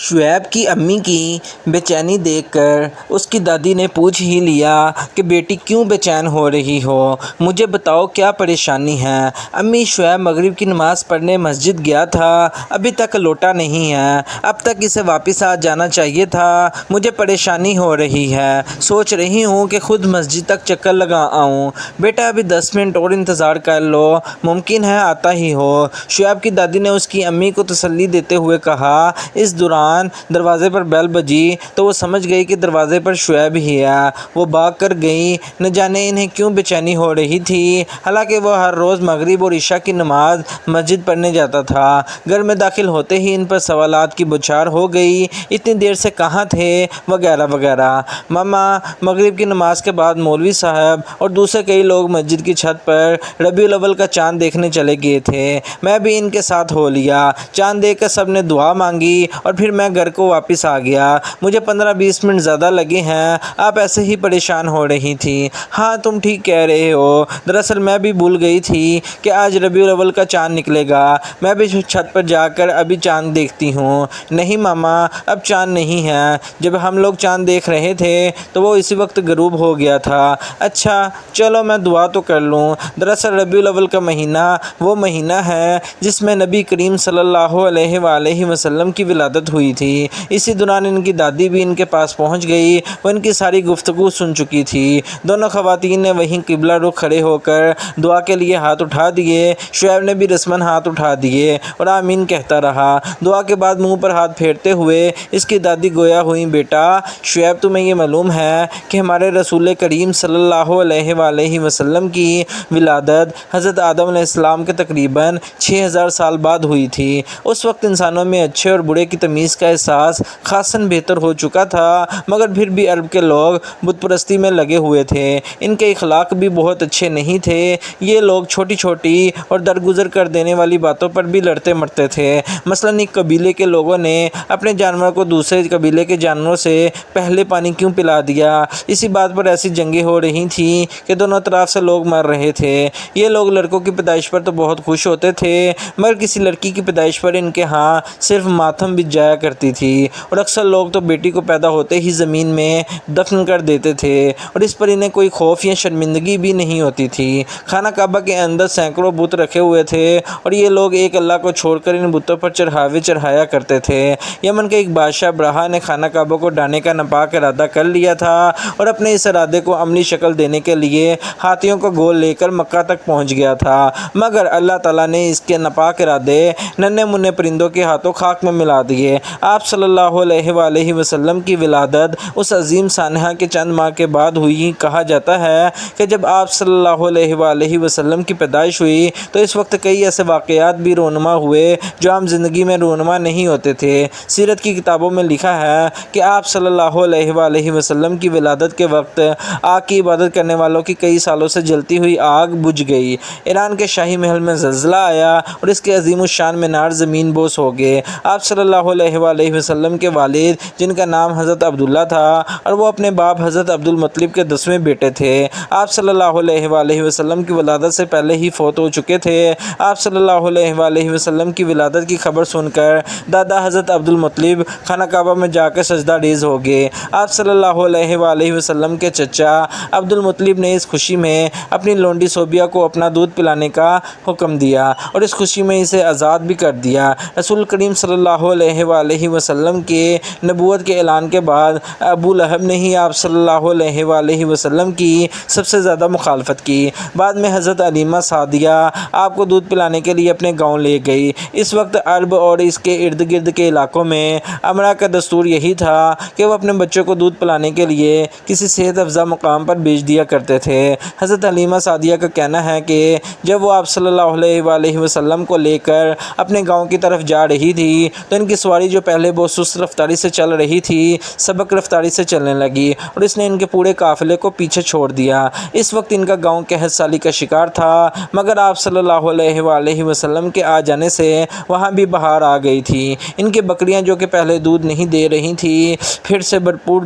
شعیب کی امی کی بے چینی دیکھ کر اس کی دادی نے پوچھ ہی لیا کہ بیٹی کیوں بے چین ہو رہی ہو، مجھے بتاؤ کیا پریشانی ہے۔ امی، شعیب مغرب کی نماز پڑھنے مسجد گیا تھا، ابھی تک لوٹا نہیں ہے، اب تک اسے واپس آ جانا چاہیے تھا، مجھے پریشانی ہو رہی ہے، سوچ رہی ہوں کہ خود مسجد تک چکر لگا آؤں۔ بیٹا ابھی 10 منٹ اور انتظار کر لو، ممکن ہے آتا ہی ہو۔ شعیب کی دادی نے اس کی امی کو تسلی دیتے ہوئے کہا۔ اس دوران دروازے پر بیل بجی تو وہ سمجھ گئی کہ دروازے پر شعیب ہی ہے۔ وہ بھاگ کر گئی، نہ جانے انہیں کیوں بے چینی ہو رہی تھی، حالانکہ وہ ہر روز مغرب اور عشاء کی نماز مسجد پڑھنے جاتا تھا۔ گھر میں داخل ہوتے ہی ان پر سوالات کی بوچھار ہو گئی، اتنی دیر سے کہاں تھے، وغیرہ وغیرہ۔ ماما، مغرب کی نماز کے بعد مولوی صاحب اور دوسرے کئی لوگ مسجد کی چھت پر ربیع الاول کا چاند دیکھنے چلے گئے تھے، میں بھی ان کے ساتھ ہو لیا۔ چاند دیکھ کر سب نے دعا مانگی اور پھر میں گھر کو واپس آ گیا۔ مجھے 15-20 منٹ زیادہ لگے ہیں، آپ ایسے ہی پریشان ہو رہی تھیں۔ ہاں، تم ٹھیک کہہ رہے ہو، دراصل میں بھی بھول گئی تھی کہ آج ربیع الاول کا چاند نکلے گا، میں بھی چھت پر جا کر ابھی چاند دیکھتی ہوں۔ نہیں ماما، اب چاند نہیں ہے، جب ہم لوگ چاند دیکھ رہے تھے تو وہ اسی وقت غروب ہو گیا تھا۔ اچھا، چلو میں دعا تو کر لوں۔ دراصل ربیع الاول کا مہینہ وہ مہینہ ہے جس میں نبی کریم صلی اللہ علیہ وآلہ وسلم کی ولادت ہوئی تھی۔ اسی دوران ان کی دادی بھی ان کے پاس پہنچ گئی، وہ ان کی ساری گفتگو سن چکی تھی۔ دونوں خواتین نے وہیں قبلہ رخ کھڑے ہو کر دعا کے لیے ہاتھ اٹھا دیے۔ شعیب نے بھی رسماً ہاتھ اٹھا دیے اور آمین کہتا رہا۔ دعا کے بعد منہ پر ہاتھ پھیرتے ہوئے اس کی دادی گویا ہوئیں، بیٹا شعیب، تمہیں یہ معلوم ہے کہ ہمارے رسول کریم صلی اللہ علیہ وآلہ وسلم کی ولادت حضرت آدم علیہ السلام کے تقریباً 6000 سال بعد ہوئی تھی۔ اس وقت انسانوں میں اچھے اور برے کی تمیز کا احساس خاصاً بہتر ہو چکا تھا، مگر پھر بھی عرب کے لوگ بت پرستی میں لگے ہوئے تھے۔ ان کے اخلاق بھی بہت اچھے نہیں تھے، یہ لوگ چھوٹی چھوٹی اور درگزر کر دینے والی باتوں پر بھی لڑتے مرتے تھے۔ مثلاً ایک قبیلے کے لوگوں نے اپنے جانور کو دوسرے قبیلے کے جانوروں سے پہلے پانی کیوں پلا دیا، اسی بات پر ایسی جنگیں ہو رہی تھیں کہ دونوں طرف سے لوگ مر رہے تھے۔ یہ لوگ لڑکوں کی پیدائش پر تو بہت خوش ہوتے تھے، مگر کسی لڑکی کی پیدائش پر ان کے ہاں صرف ماتم بچ جایا کرتی تھی، اور اکثر لوگ تو بیٹی کو پیدا ہوتے ہی زمین میں دفن کر دیتے تھے، اور اس پر انہیں کوئی خوف یا شرمندگی بھی نہیں ہوتی تھی۔ خانہ کعبہ کے اندر سینکڑوں بت رکھے ہوئے تھے، اور یہ لوگ ایک اللہ کو چھوڑ کر ان بتوں پر چڑھاوے چڑھایا کرتے تھے۔ یمن کے ایک بادشاہ ابرہہ نے خانہ کعبہ کو ڈھانے کا ناپاک ارادہ کر لیا تھا، اور اپنے اس ارادے کو عملی شکل دینے کے لیے ہاتھیوں کا گول لے کر مکہ تک پہنچ گیا تھا، مگر اللہ تعالیٰ نے اس کے ناپاک ارادے ننھے منھے پرندوں کے ہاتھوں خاک میں ملا دیے۔ آپ صلی اللہ علیہ وآلہ وسلم کی ولادت اس عظیم سانحہ کے چند ماہ کے بعد ہوئی۔ کہا جاتا ہے کہ جب آپ صلی اللہ علیہ وآلہ وسلم کی پیدائش ہوئی تو اس وقت کئی ایسے واقعات بھی رونما ہوئے جو عام زندگی میں رونما نہیں ہوتے تھے۔ سیرت کی کتابوں میں لکھا ہے کہ آپ صلی اللہ علیہ وآلہ وسلم کی ولادت کے وقت آگ کی عبادت کرنے والوں کی کئی سالوں سے جلتی ہوئی آگ بجھ گئی۔ ایران کے شاہی محل میں زلزلہ آیا اور اس کے عظیم الشان مینار زمین بوس ہو گئے۔ آپ صلی اللہ علیہ وآلہ وسلم کے والد، جن کا نام حضرت عبداللہ تھا، اور وہ اپنے باپ حضرت عبدالمطلب کے 10ویں بیٹے تھے، آپ صلی اللہ علیہ وآلہ وسلم کی ولادت سے پہلے ہی فوت ہو چکے تھے۔ آپ صلی اللہ علیہ وآلہ وسلم کی ولادت کی خبر سن کر دادا حضرت عبدالمطلب خانہ کعبہ میں جا کر سجدہ ریز ہو گئے۔ آپ صلی اللہ علیہ وآلہ وسلم کے چچا عبدالمطلب نے اس خوشی میں اپنی لونڈی صوبیہ کو اپنا دودھ پلانے کا حکم دیا، اور اس خوشی میں اسے آزاد بھی کر دیا۔ رسول کریم صلی اللہ علیہ وآلہ وسلم کے نبوت کے اعلان کے بعد ابو لہب نے ہی آپ صلی اللہ علیہ وآلہ وسلم کی سب سے زیادہ مخالفت کی۔ بعد میں حضرت علیمہ سعدیہ آپ کو دودھ پلانے کے لیے اپنے گاؤں لے گئی۔ اس وقت عرب اور اس کے ارد گرد کے علاقوں میں امرا کا دستور یہی تھا کہ وہ اپنے بچوں کو دودھ پلانے کے لیے کسی صحت افزا مقام پر بھیج دیا کرتے تھے۔ حضرت علیمہ سعدیہ کا کہنا ہے کہ جب وہ آپ صلی اللہ علیہ وآلہ وسلم کو لے کر اپنے گاؤں کی طرف جا رہی تھی تو ان کی سواری جو پہلے بہت سست رفتاری سے چل رہی تھی سبک رفتاری سے چلنے لگی، اور اس نے ان کے پورے قافلے کو پیچھے چھوڑ دیا۔ اس وقت ان کا گاؤں قحط سالی کا شکار تھا، مگر آپ صلی اللہ علیہ وآلہ وسلم کے آ جانے سے وہاں بھی بہار آ گئی تھی۔ ان کی بکریاں جو کہ پہلے دودھ نہیں دے رہی تھیں پھر سے بھرپور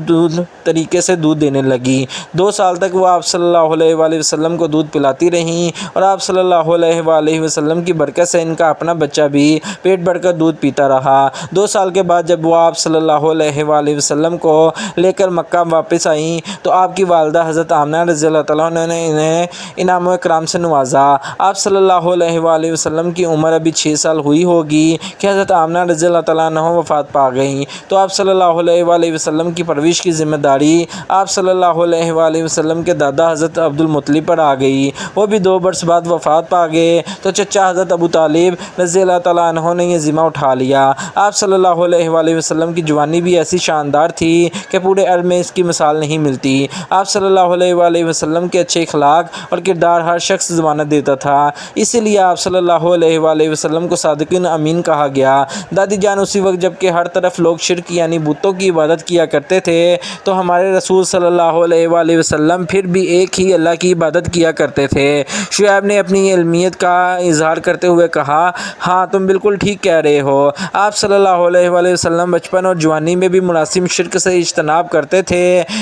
طریقے سے دودھ دینے لگی۔ 2 سال تک وہ آپ صلی اللہ علیہ وآلہ وسلم کو دودھ پلاتی رہیں، اور آپ صلی اللہ علیہ وآلہ وسلم کی برکت سے ان کا اپنا بچہ بھی پیٹ بھر کر دودھ پیتا رہا۔ 2 سال کے بعد جب وہ آپ صلی اللہ علیہ وآلہ وسلم کو لے کر مکہ واپس آئیں تو آپ کی والدہ حضرت آمنہ رضی اللہ تعالیٰ عنہ نے انہیں انعام و اکرام سے نوازا۔ آپ صلی اللہ علیہ وآلہ وسلم کی عمر ابھی 6 سال ہوئی ہوگی کہ حضرت آمنہ رضی اللہ تعالیٰ عنہ وفات پا گئیں، تو آپ صلی اللہ علیہ وآلہ وسلم کی پرورش کی ذمہ داری آپ صلی اللہ علیہ وآلہ وسلم کے دادا حضرت عبد المطلب پر آ گئی۔ وہ بھی 2 برس بعد وفات پا گئے تو چچا حضرت ابو طالب رضی اللہ تعالیٰ عنہ نے یہ ذمہ اٹھا لیا۔ آپ صلی اللہ علیہ وآلہ وسلم کی جوانی بھی ایسی شاندار تھی کہ پورے عرب میں اس کی مثال نہیں ملتی۔ آپ صلی اللہ علیہ وآلہ وسلم کے اچھے اخلاق اور کردار ہر شخص ضمانت دیتا تھا، اسی لیے آپ صلی اللہ علیہ وآلہ وسلم کو صادقین امین کہا گیا۔ دادی جان اسی وقت جب کہ ہر طرف لوگ شرک یعنی بتوں کی عبادت کیا کرتے تھے تو ہمارے رسول صلی اللہ علیہ وآلہ وسلم پھر بھی ایک ہی اللہ کی عبادت کیا کرتے تھے۔ شعیب نے اپنی علمیت کا اظہار کرتے ہوئے کہا، ہاں تم بالکل ٹھیک کہہ رہے ہو۔ آپ صلی اللہ علیہ وآلہ وسلم بچپن اور جوانی میں بھی مناسب شرک سے اجتناب کرتے تھے۔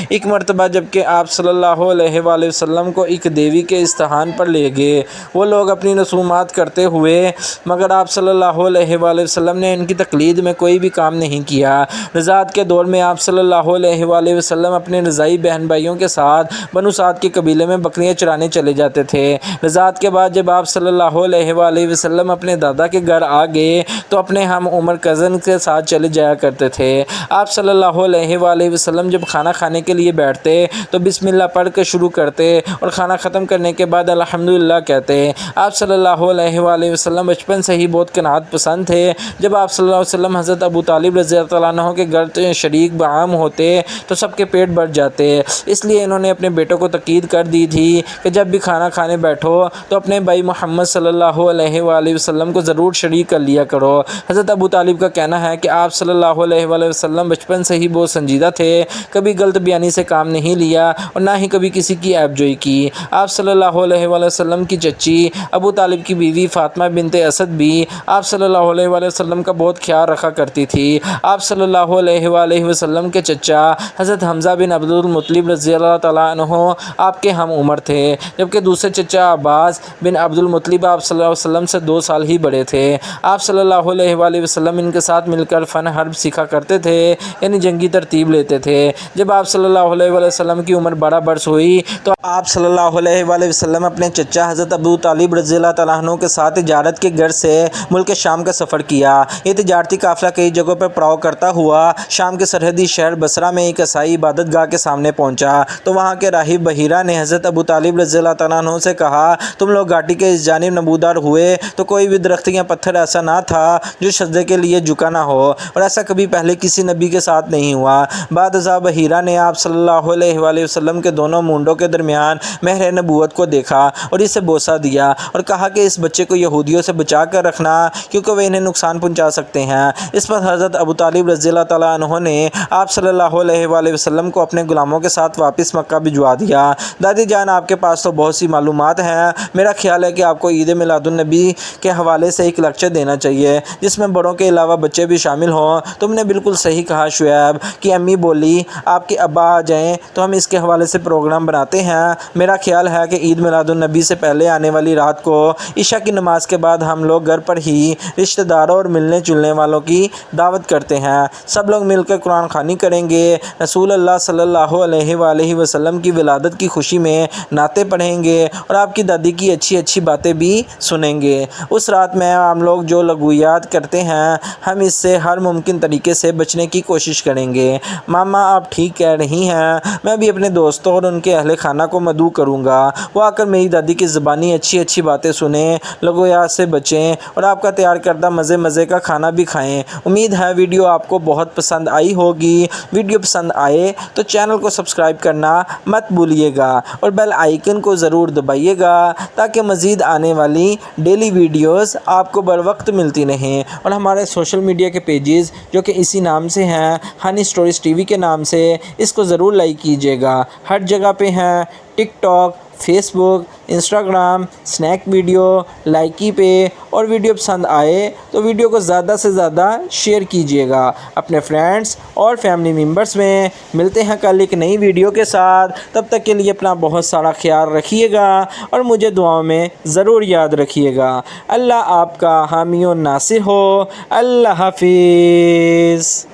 ایک مرتبہ جب کہ آپ صلی اللہ علیہ وآلہ وسلم کو ایک دیوی کے استحان پر لے گئے، وہ لوگ اپنی رسومات کرتے ہوئے مگر آپ صلی اللہ علیہ وآلہ وسلم نے ان کی تقلید میں کوئی بھی کام نہیں کیا۔ رضاعت کے دور میں آپ صلی اللہ علیہ وآلہ وسلم اپنے رضاعی بہن بھائیوں کے ساتھ بنو سعد کے قبیلے میں بکریاں چرانے چلے جاتے تھے۔ رضاعت کے بعد جب آپ صلی اللہ علیہ وآلہ وسلم اپنے دادا کے گھر آ گئے تو اپنے ہم عمر کزن کے ساتھ چلے جایا کرتے تھے۔ آپ صلی اللہ علیہ وآلہ وسلم جب کھانا کھانے کے لیے بیٹھتے تو بسم اللہ پڑھ کے شروع کرتے اور کھانا ختم کرنے کے بعد الحمدللہ کہتے۔ آپ صلی اللہ علیہ وآلہ وسلم بچپن سے ہی بہت قناعت پسند تھے۔ جب آپ صلی اللہ علیہ وسلم حضرت ابو طالب رضی اللہ عنہ کے گھر شریک بعام ہوتے تو سب کے پیٹ بھر جاتے، اس لیے انہوں نے اپنے بیٹوں کو تاکید کر دی تھی کہ جب بھی کھانا کھانے بیٹھو تو اپنے بھائی محمد صلی اللہ علیہ وآلہ وسلم کو ضرور شریک کر لیا کرو۔ حضرت ابو طالب کا کہنا ہے کہ آپ صلی اللہ علیہ وآلہ وسلم بچپن سے ہی بہت سنجیدہ تھے، کبھی غلط بیانی سے کام نہیں لیا اور نہ ہی کبھی کسی کی عیب جوئی کی۔ آپ صلی اللہ علیہ وآلہ وسلم کی چچی ابو طالب کی بیوی فاطمہ بنت اسد بھی آپ صلی اللہ علیہ وآلہ وسلم کا بہت خیال رکھا کرتی تھی۔ آپ صلی اللہ علیہ وآلہ وسلم کے چچا حضرت حمزہ بن عبد المطلب رضی اللہ تعالیٰ عنہ آپ کے ہم عمر تھے، جبکہ دوسرے چچا عباس بن عبد المطلب آپ صلی اللہ علیہ وسلم سے 2 سال ہی بڑے تھے۔ آپ صلی اللہ علیہ وآلہ وسلم ان کے ساتھ مل کر فن حرب سیکھا کرتے تھے، یعنی جنگی ترتیب لیتے تھے۔ جب آپ صلی اللہ علیہ وآلہ وسلم کی عمر 12 برس ہوئی تو آپ صلی اللہ علیہ وآلہ وسلم اپنے چچا حضرت ابو طالب رضی اللہ تعالیٰ عنہ کے ساتھ تجارت کے غرض سے ملک شام کا سفر کیا۔ یہ تجارتی قافلہ کئی جگہوں پر پڑاؤ کرتا ہوا شام کے سرحدی شہر بصرہ میں ایک عیسائی عبادت گاہ کے سامنے پہنچا تو وہاں کے راہب بحیرہ نے حضرت ابو طالب رضی اللہ تعالیٰ عنہ سے کہا، تم لوگ گھاٹی کے اس جانب نمودار ہوئے تو کوئی بھی درخت یا پتھر ایسا نہ تھا جو سجدے کے لیے جھکا نہ ہو، اور ایسا کبھی پہلے کسی نبی کے ساتھ نہیں ہوا۔ بعد ازاں بحیرہ نے آپ صلی اللہ علیہ وآلہ وسلم کے دونوں مونڈوں کے درمیان مہر نبوت کو دیکھا اور اسے بوسہ دیا اور کہا کہ اس بچے کو یہودیوں سے بچا کر رکھنا کیونکہ وہ انہیں نقصان پہنچا سکتے ہیں۔ اس پر حضرت ابو طالب رضی اللہ تعالیٰ عنہ نے آپ صلی اللہ علیہ وآلہ وسلم کو اپنے غلاموں کے ساتھ واپس مکہ بھجوا دیا۔ دادی جان آپ کے پاس تو بہت سی معلومات ہیں، میرا خیال ہے کہ آپ کو عید میلاد النبی کے حوالے سے ایک لیکچر دینا چاہیے جس میں بڑوں کے علاوہ بچے بھی شامل ہوں۔ تم نے بالکل صحیح کہا شعیب کی امی بولی، آپ کے ابا آ جائیں تو ہم اس کے حوالے سے پروگرام بناتے ہیں۔ میرا خیال ہے کہ عید میلاد النبی سے پہلے آنے والی رات کو عشاء کی نماز کے بعد ہم لوگ گھر پر ہی رشتہ داروں اور ملنے جلنے والوں کی دعوت کرتے ہیں، سب لوگ مل کر قرآن خوانی کریں گے، رسول اللہ صلی اللہ علیہ وآلہ وسلم کی ولادت کی خوشی میں نعتیں پڑھیں گے اور آپ کی دادی کی اچھی اچھی باتیں بھی سنیں گے۔ اس رات میں ہم لوگ جو لغویات کرتے ہیں ہم اس سے ہر ممکن طریقے سے بچنے کی کوشش کریں گے۔ ماما آپ ٹھیک کہہ رہی ہیں، میں بھی اپنے دوستوں اور ان کے اہل خانہ کو مدعو کروں گا، وہ آ کر میری دادی کی زبانی اچھی اچھی باتیں سنیں، لغویات سے بچیں اور آپ کا تیار کردہ مزے مزے کا کھانا بھی کھائیں۔ امید ہے ویڈیو آپ کو بہت پسند آئی ہوگی۔ ویڈیو پسند آئے تو چینل کو سبسکرائب کرنا مت بھولیے گا اور بیل آئیکن کو ضرور دبائیے گا تاکہ مزید آنے والی ڈیلی ویڈیوز آپ کو بر وقت ملتی رہیں، اور ہمارے سوشل میڈیا کے پیجز جو کہ اسی نام سے ہیں، ہنی اسٹوریز ٹی وی کے نام سے، اس کو ضرور لائک کیجیے گا۔ ہر جگہ پہ ہیں، ٹک ٹاک، فیس بک، انسٹاگرام، اسنیک ویڈیو، لائکی پہ، اور ویڈیو پسند آئے تو ویڈیو کو زیادہ سے زیادہ شیئر کیجیے گا اپنے فرینڈس اور فیملی ممبرس میں۔ ملتے ہیں کل ایک نئی ویڈیو کے ساتھ، تب تک کے لیے اپنا بہت سارا خیال رکھیے گا اور مجھے دعاؤں میں ضرور یاد رکھیے گا۔ اللہ آپ کا حامی و ناصر ہو۔ اللہ حافظ۔